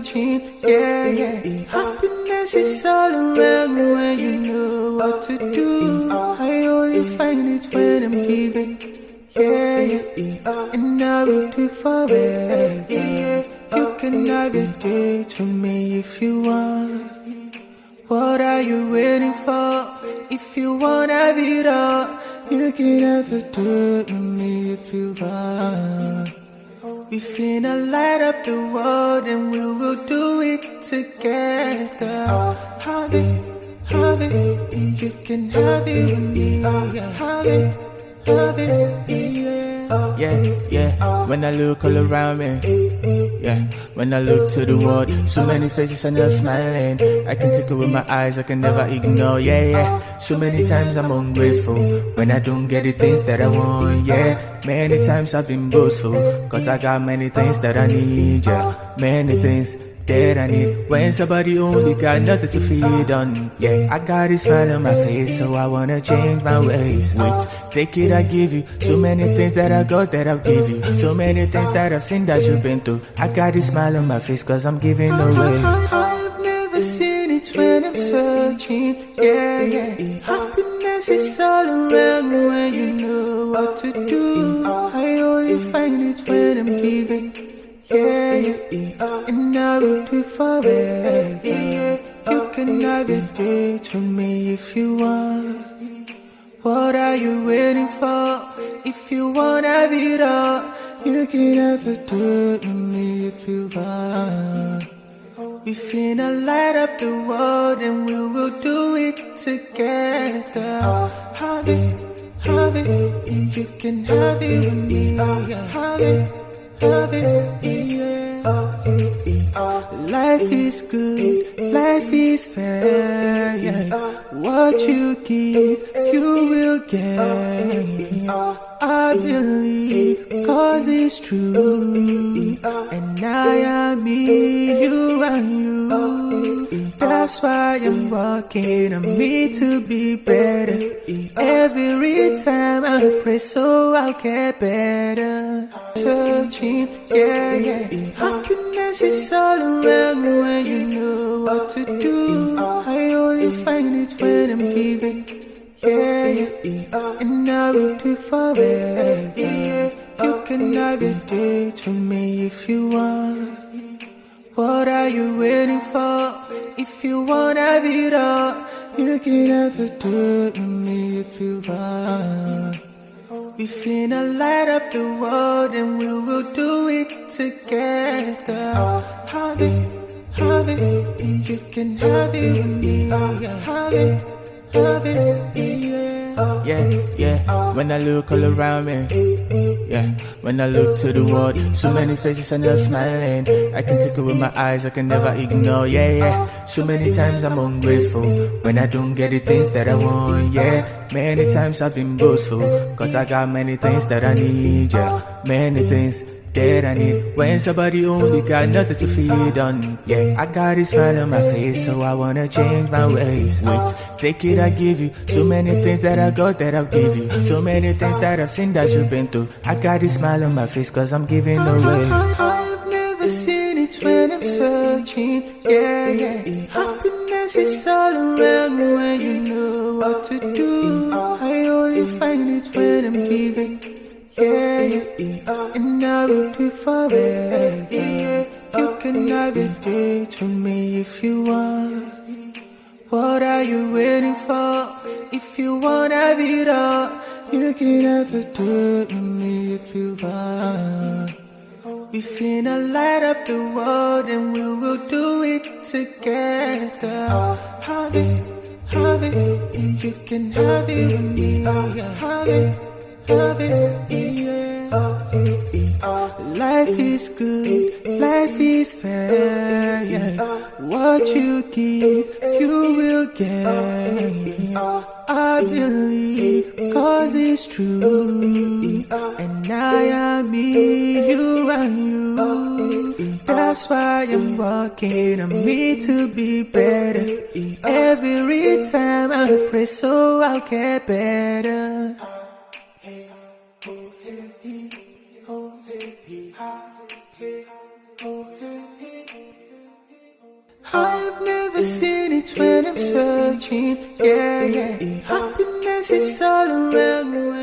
searching, yeah. Happiness is all around when you know what to do. I only find it when I'm giving, yeah. And I will do forever. You can have your day to me if you want. What are you waiting for? If you wanna have it all, you can have it with me if you want. We finna light up the world and we will do it together. Have it, you can have it with me. Have it, yeah. When I look all around me, yeah. When I look to the world, so many faces and they're smiling. I can take it with my eyes, I can never ignore, yeah. So many times I'm ungrateful when I don't get the things that I want, yeah. Many times I've been boastful, cause I got many things that I need, yeah. Many things that I need. When somebody only got nothing to feed on, yeah. I got a smile on my face, so I wanna change my ways. Wait, take it, I give you so many things that I got that I'll give you. So many things that I've seen that you've been through. I got a smile on my face, cause I'm giving away. I've never seen it when I'm searching, yeah. Happiness is all around when you know what to do. I only find it when I'm giving, yeah. And I will do forever. You can have your day to me if you want. What are you waiting for? If you wanna have it all, you can have it with me if you want. We finna light up the world and we will do it together. Have it, you can have it with me. Have it, yeah. Life is good, life is fair, yeah. What you give, you will get. I believe, cause it's true. And I am me, you are you. That's why I'm working on me to be better. Every time I pray, so I'll get better. Searching, yeah. Happiness is all around when you know what to do. I only find it when I'm giving, yeah. And I will do forever. You can have your day to me if you want. What are you waiting for? If you wanna have it all, you can have it with me if you want. We finna light up the world and we will do it together. Have it, you can have it with me. Have it, yeah. When I look all around me, yeah. When I look to the world, so many faces and they're smiling. I can take it with my eyes, I can never ignore, yeah. So many times I'm ungrateful when I don't get the things that I want, yeah. Many times I've been boastful, cause I got many things that I need, yeah. Many things that I need. When somebody only got nothing to feed on, yeah. I got a smile on my face, so I wanna change my ways. Wait, take it, I give you so many things that I got that I'll give you. So many things that I've seen that you've been through. I got a smile on my face, cause I'm giving away. I've never seen it when I'm searching, yeah. Happiness is all around when you know what to do. I only find it when I'm giving, yeah. And I will do forever. You can have your day to me if you want. What are you waiting for? If you wanna have it all, you can have it with me if you want. We finna light up the world and we will do it together. Have it, you can have it with me. Have it, yeah. Life is good, life is fair, yeah. What you give, you will get. I believe, cause it's true. And I am me, you are you. That's why I'm working on me to be better. Every time I pray, so I'll get better. missing it when I'm searching. Yeah, yeah. Happiness is all around.